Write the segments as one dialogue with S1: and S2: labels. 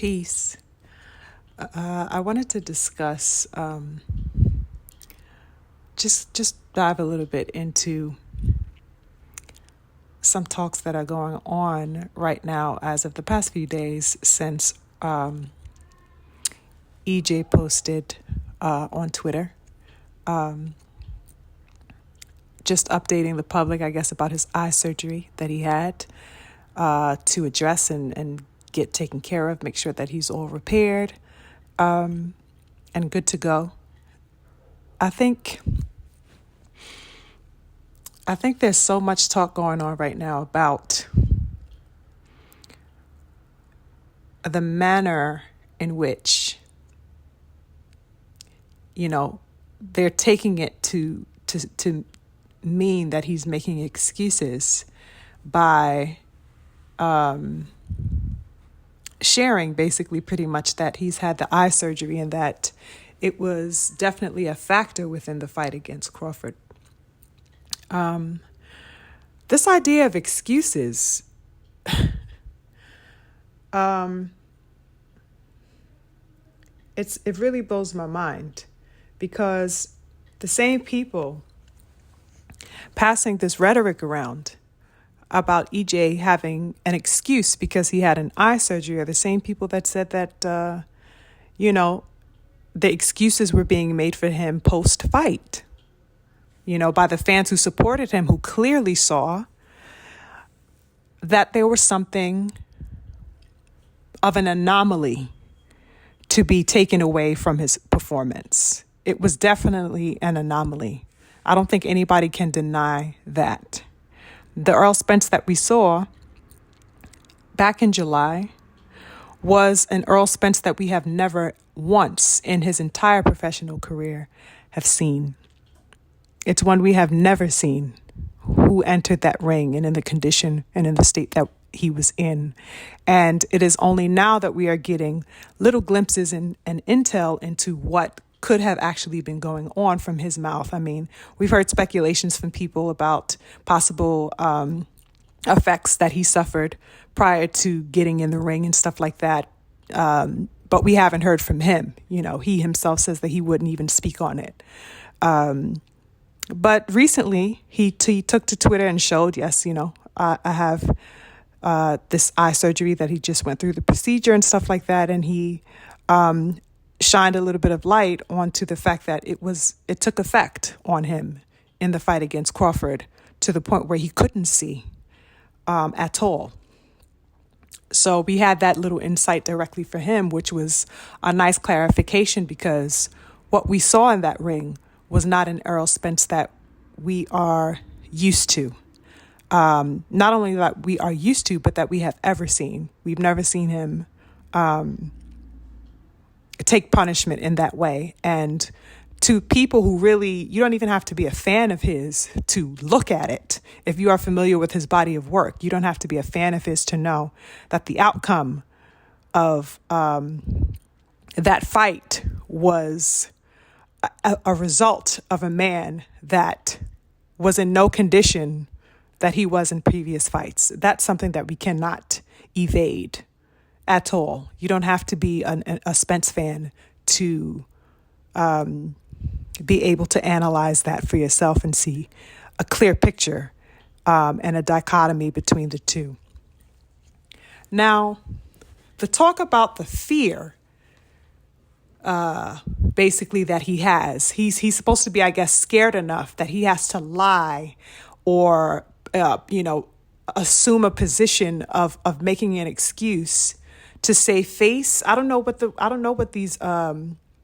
S1: Peace. I wanted to discuss, just dive a little bit into some talks that are going on right now as of the past few days since EJ posted on Twitter, just updating the public, I guess, about his eye surgery that he had to address and get taken care of, make sure that he's all repaired and good to go. I think there's so much talk going on right now about the manner in which, they're taking it to mean that he's making excuses by sharing basically pretty much that he's had the eye surgery and that it was definitely a factor within the fight against Crawford. This idea of excuses, it really blows my mind, because the same people passing this rhetoric around about EJ having an excuse because he had an eye surgery are the same people that said that, the excuses were being made for him post-fight, by the fans who supported him, who clearly saw that there was something of an anomaly to be taken away from his performance. It was definitely an anomaly. I don't think anybody can deny that. The Errol Spence that we saw back in July was an Errol Spence that we have never once in his entire professional career have seen. It's one we have never seen who entered that ring and in the condition and in the state that he was in. And it is only now that we are getting little glimpses and intel into what could have actually been going on from his mouth. I mean, we've heard speculations from people about possible effects that he suffered prior to getting in the ring and stuff like that. But we haven't heard from him. He himself says that he wouldn't even speak on it. But recently he took to Twitter and showed, yes, I have this eye surgery, that he just went through the procedure and stuff like that. And he shined a little bit of light onto the fact that it took effect on him in the fight against Crawford to the point where he couldn't see at all. So we had that little insight directly for him, which was a nice clarification, because what we saw in that ring was not an Errol Spence that we are used to. Not only that we are used to, but that we have ever seen. We've never seen him take punishment in that way. And to people who really, you don't even have to be a fan of his to look at it. If you are familiar with his body of work, you don't have to be a fan of his to know that the outcome of that fight was a result of a man that was in no condition that he was in previous fights. That's something that we cannot evade at all. You don't have to be a Spence fan to be able to analyze that for yourself and see a clear picture and a dichotomy between the two. Now, the talk about the fear, basically, that he has, he's supposed to be, I guess, scared enough that he has to lie or, assume a position of making an excuse to save face. I don't know what these,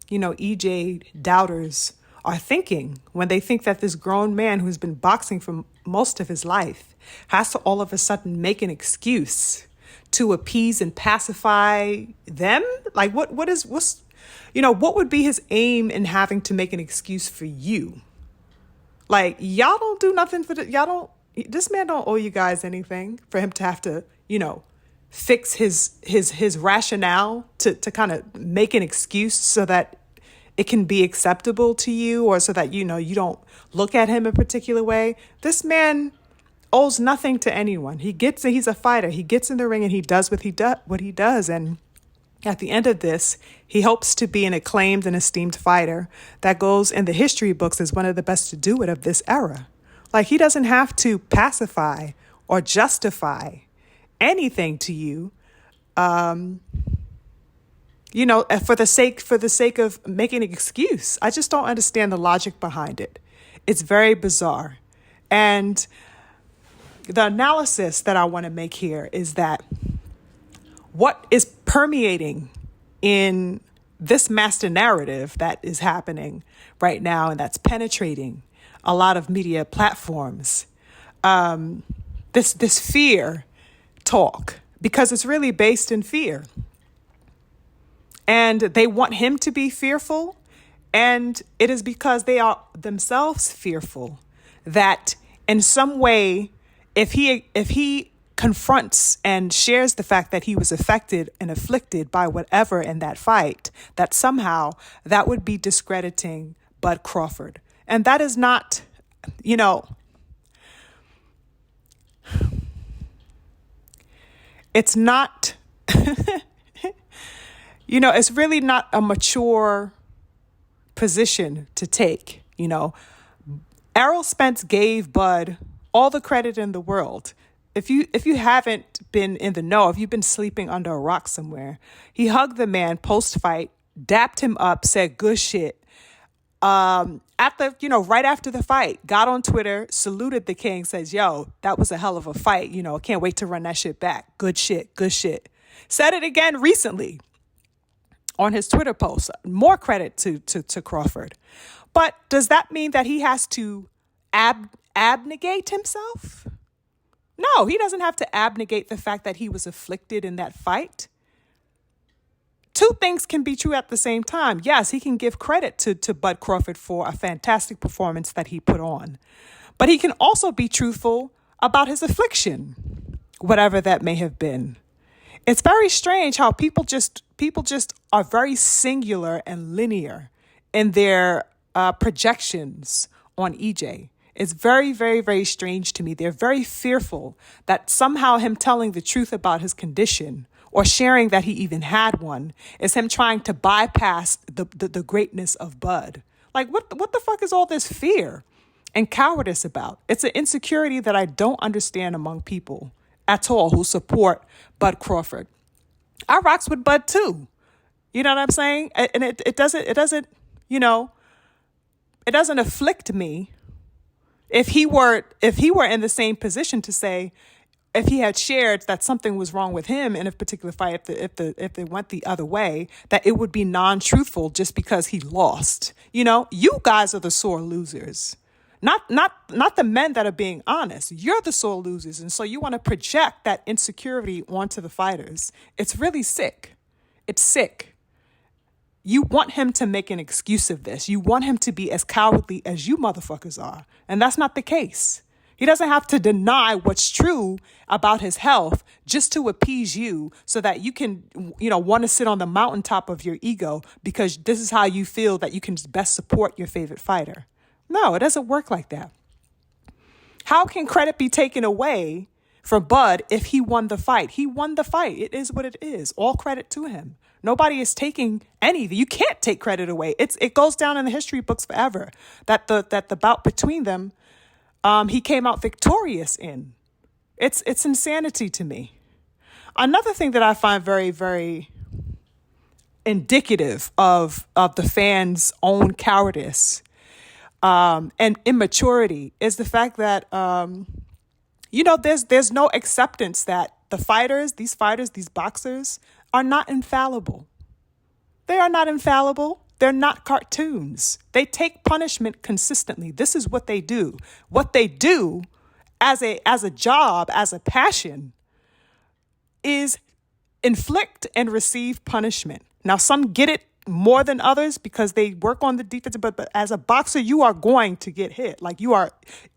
S1: EJ doubters are thinking when they think that this grown man who's been boxing for most of his life has to all of a sudden make an excuse to appease and pacify them. Like what would be his aim in having to make an excuse for you? Like, y'all don't do nothing for this man don't owe you guys anything for him to have to, fix his rationale to kind of make an excuse so that it can be acceptable to you, or so that, you don't look at him a particular way. This man owes nothing to anyone. He's a fighter. He gets in the ring and he does what he does. And At the end of this, he hopes to be an acclaimed and esteemed fighter that goes in the history books as one of the best to do it of this era. Like, he doesn't have to pacify or justify anything to you, for the sake of making an excuse. I just don't understand the logic behind it. It's very bizarre. And the analysis that I want to make here is that what is permeating in this master narrative that is happening right now and that's penetrating a lot of media platforms, this fear talk, because it's really based in fear. And they want him to be fearful. And it is because they are themselves fearful that in some way, if he confronts and shares the fact that he was affected and afflicted by whatever in that fight, that somehow that would be discrediting Bud Crawford. And that is not, it's not, it's really not a mature position to take. Errol Spence gave Bud all the credit in the world. If you haven't been in the know, if you've been sleeping under a rock somewhere, he hugged the man post-fight, dapped him up, said good shit. Right after the fight, got on Twitter, saluted the king, says, yo, that was a hell of a fight. Can't wait to run that shit back. Good shit, good shit. Said it again recently on his Twitter post. More credit to Crawford. But does that mean that he has to abnegate himself? No, he doesn't have to abnegate the fact that he was afflicted in that fight. Two things can be true at the same time. Yes, he can give credit to Bud Crawford for a fantastic performance that he put on. But he can also be truthful about his affliction, whatever that may have been. It's very strange how people just are very singular and linear in their projections on EJ. It's very, very, very strange to me. They're very fearful that somehow him telling the truth about his condition or sharing that he even had one is him trying to bypass the greatness of Bud. Like, what the fuck is all this fear and cowardice about? It's an insecurity that I don't understand among people at all who support Bud Crawford. I rocks with Bud too. You know what I'm saying? And it doesn't afflict me if he were in the same position to say, if he had shared that something was wrong with him in a particular fight, if they went the other way, that it would be non-truthful just because he lost. You guys are the sore losers, not the men that are being honest. You're the sore losers, and so you want to project that insecurity onto the fighters. It's really sick. It's sick. You want him to make an excuse of this. You want him to be as cowardly as you motherfuckers are. And that's not the case. He doesn't have to deny what's true about his health just to appease you so that you can, want to sit on the mountaintop of your ego because this is how you feel that you can best support your favorite fighter. No, it doesn't work like that. How can credit be taken away from Bud if he won the fight? He won the fight. It is what it is. All credit to him. Nobody is taking anything. You can't take credit away. It goes down in the history books forever that the bout between them, he came out victorious in. It's insanity to me. Another thing that I find very, very indicative of the fans' own cowardice and immaturity is the fact that there's no acceptance that these boxers are not infallible. They are not infallible. They're not cartoons. They take punishment consistently. This is what they do. What they do as a job, as a passion, is inflict and receive punishment. Now, some get it more than others because they work on the defense, but as a boxer, you are going to get hit. Like, you are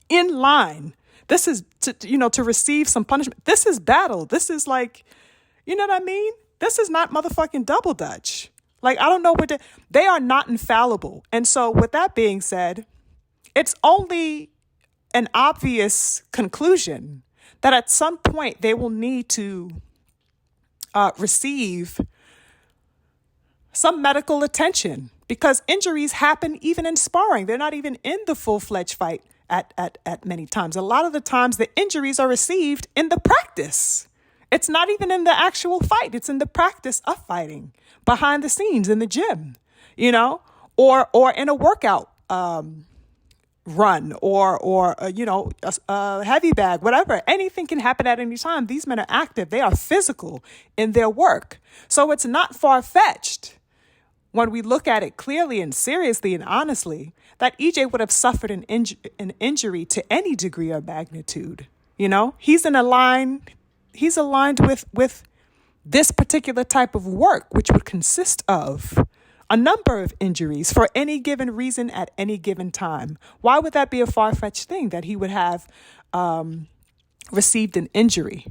S1: in line. This is to receive some punishment. This is battle. This is like, you know what I mean? This is not motherfucking double dutch. Like, I don't know they are not infallible. And so with that being said, it's only an obvious conclusion that at some point they will need to receive some medical attention, because injuries happen even in sparring. They're not even in the full-fledged fight at many times. A lot of the times the injuries are received in the practice. It's not even in the actual fight. It's in the practice of fighting, behind the scenes in the gym, or in a workout run, or a heavy bag, whatever. Anything can happen at any time. These men are active. They are physical in their work. So it's not far-fetched when we look at it clearly and seriously and honestly that EJ would have suffered an injury to any degree or magnitude. He's aligned with this particular type of work, which would consist of a number of injuries for any given reason at any given time. Why would that be a far-fetched thing that he would have received an injury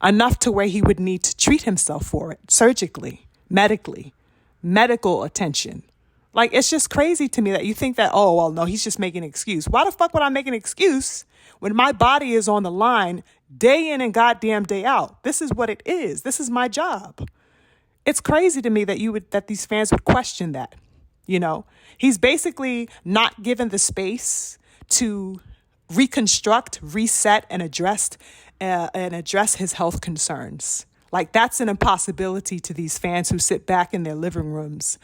S1: enough to where he would need to treat himself for it surgically, medically, medical attention? Like, it's just crazy to me that you think that, oh, well, no, he's just making an excuse. Why the fuck would I make an excuse when my body is on the line day in and goddamn day out? This is what it is. This is my job. It's crazy to me that these fans would question that. He's basically not given the space to reconstruct, reset, and address his health concerns. Like, that's an impossibility to these fans who sit back in their living rooms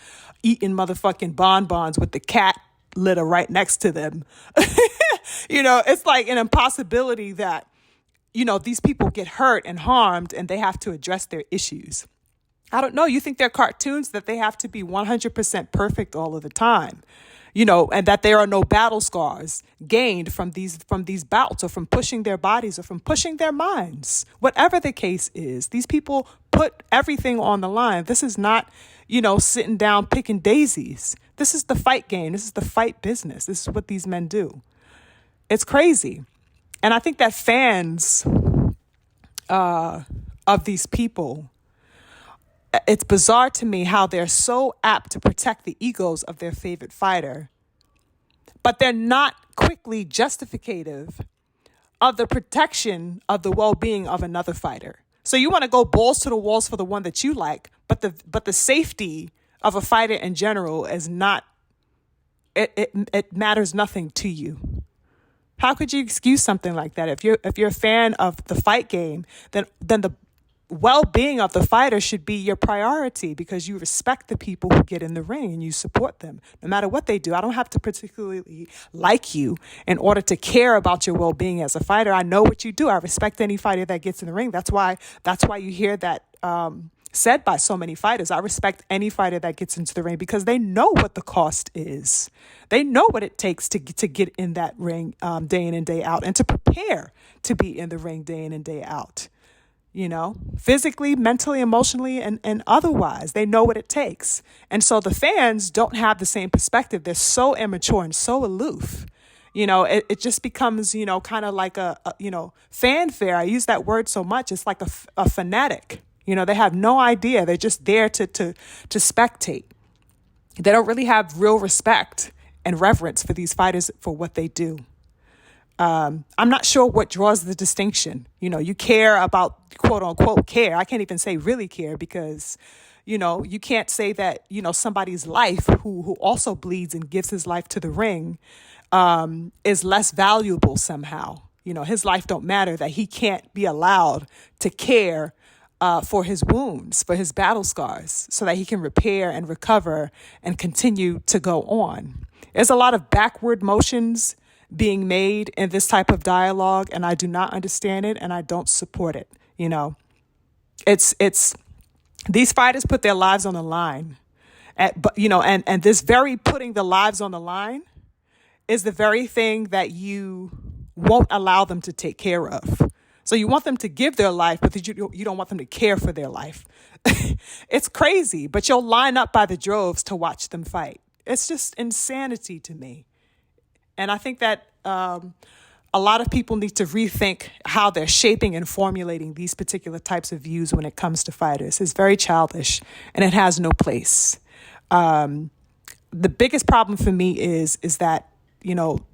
S1: eating motherfucking bonbons with the cat litter right next to them. It's like an impossibility that, these people get hurt and harmed and they have to address their issues. I don't know. You think they're cartoons that they have to be 100% perfect all of the time, and that there are no battle scars gained from these bouts, or from pushing their bodies, or from pushing their minds. Whatever the case is, these people put everything on the line. This is not, sitting down picking daisies. This is the fight game. This is the fight business. This is what these men do. It's crazy. And I think that fans of these people, it's bizarre to me how they're so apt to protect the egos of their favorite fighter, but they're not quickly justificative of the protection of the well-being of another fighter. So you want to go balls to the walls for the one that you like, but the safety of a fighter in general is not, it matters nothing to you. How could you excuse something like that? If you're a fan of the fight game, then the well-being of the fighter should be your priority, because you respect the people who get in the ring and you support them no matter what they do. I don't have to particularly like you in order to care about your well-being as a fighter. I know what you do. I respect any fighter that gets in the ring. That's why you hear that said by so many fighters. I respect any fighter that gets into the ring because they know what the cost is. They know what it takes to get in that ring day in and day out, and to prepare to be in the ring day in and day out. Physically, mentally, emotionally, and otherwise. They know what it takes. And so the fans don't have the same perspective. They're so immature and so aloof. It just becomes, kind of like a fanfare. I use that word so much. It's like a fanatic. They have no idea. They're just there to spectate. They don't really have real respect and reverence for these fighters for what they do. I'm not sure what draws the distinction. You care about, quote unquote, care. I can't even say really care, because, you can't say that, somebody's life who also bleeds and gives his life to the ring is less valuable somehow. His life don't matter, that he can't be allowed to care for his wounds, for his battle scars, so that he can repair and recover and continue to go on. There's a lot of backward motions being made in this type of dialogue, and I do not understand it, and I don't support it. It's these fighters put their lives on the line, and this very putting the lives on the line is the very thing that you won't allow them to take care of. So you want them to give their life, but you don't want them to care for their life. It's crazy, but you'll line up by the droves to watch them fight. It's just insanity to me. And I think that a lot of people need to rethink how they're shaping and formulating these particular types of views when it comes to fighters. It's very childish, and it has no place. The biggest problem for me is that,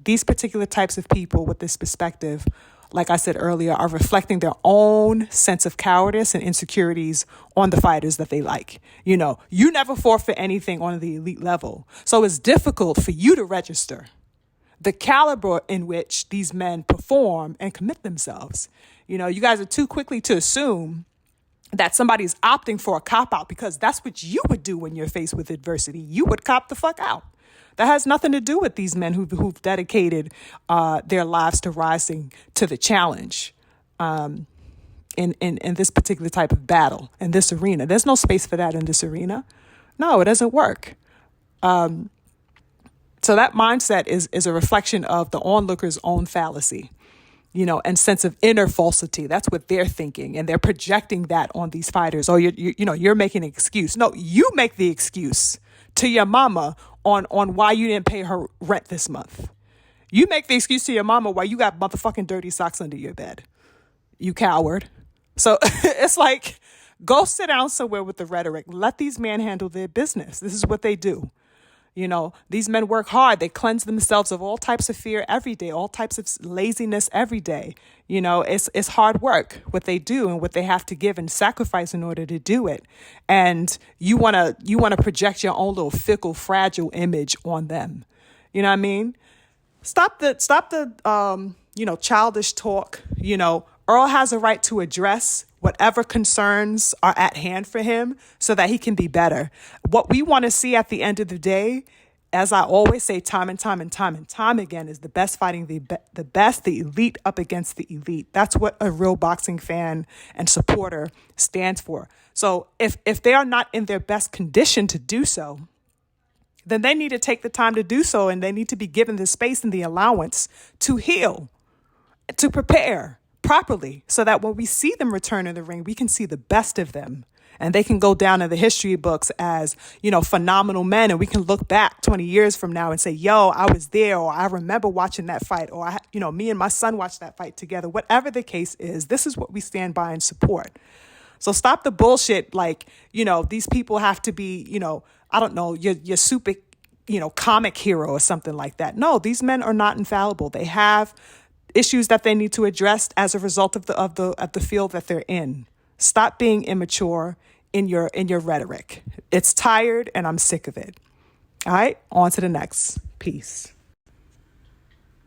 S1: these particular types of people with this perspective like I said earlier, are reflecting their own sense of cowardice and insecurities on the fighters that they like. You know, you never forfeit anything on the elite level. So it's difficult for you to register the caliber in which these men perform and commit themselves. You know, you guys are too quickly to assume that somebody's opting for a cop-out, because that's what you would do when you're faced with adversity. You would cop the fuck out. That has nothing to do with these men who've dedicated their lives to rising to the challenge in this particular type of battle, in this arena. There's no space for that in this arena. No, it doesn't work. So that mindset is a reflection of the onlooker's own fallacy, you know, and sense of inner falsity. That's what they're thinking, and they're projecting that on these fighters. Oh, you're making an excuse. No, you make the excuse to your mama on why you didn't pay her rent this month. You make the excuse to your mama why you got motherfucking dirty socks under your bed. You coward. So it's like, go sit down somewhere with the rhetoric. Let these men handle their business. This is what they do. You know, these men work hard. They cleanse themselves of all types of fear every day, all types of laziness every day. You know, it's hard work, what they do and what they have to give and sacrifice in order to do it. And you want to project your own little fickle, fragile image on them. You know what I mean? Stop the childish talk. You know, Earl has a right to address whatever concerns are at hand for him so that he can be better. What we want to see at the end of the day, as I always say time and time again, is the best fighting the best, the elite up against the elite. That's what a real boxing fan and supporter stands for. So if they are not in their best condition to do so, then they need to take the time to do so, and they need to be given the space and the allowance to heal, to prepare properly, so that when we see them return in the ring, we can see the best of them, and they can go down in the history books as, you know, phenomenal men. And we can look back 20 years from now and say, yo, I was there, or I remember watching that fight, or me and my son watched that fight together. Whatever the case is, this is what we stand by and support. So stop the bullshit. Like, you know, these people have to be, you know, I don't know, your super, comic hero or something like that. No, these men are not infallible. They have issues that they need to address as a result of the field that they're in. Stop being immature in your rhetoric. It's tired, and I'm sick of it. All right, on to the next. Peace.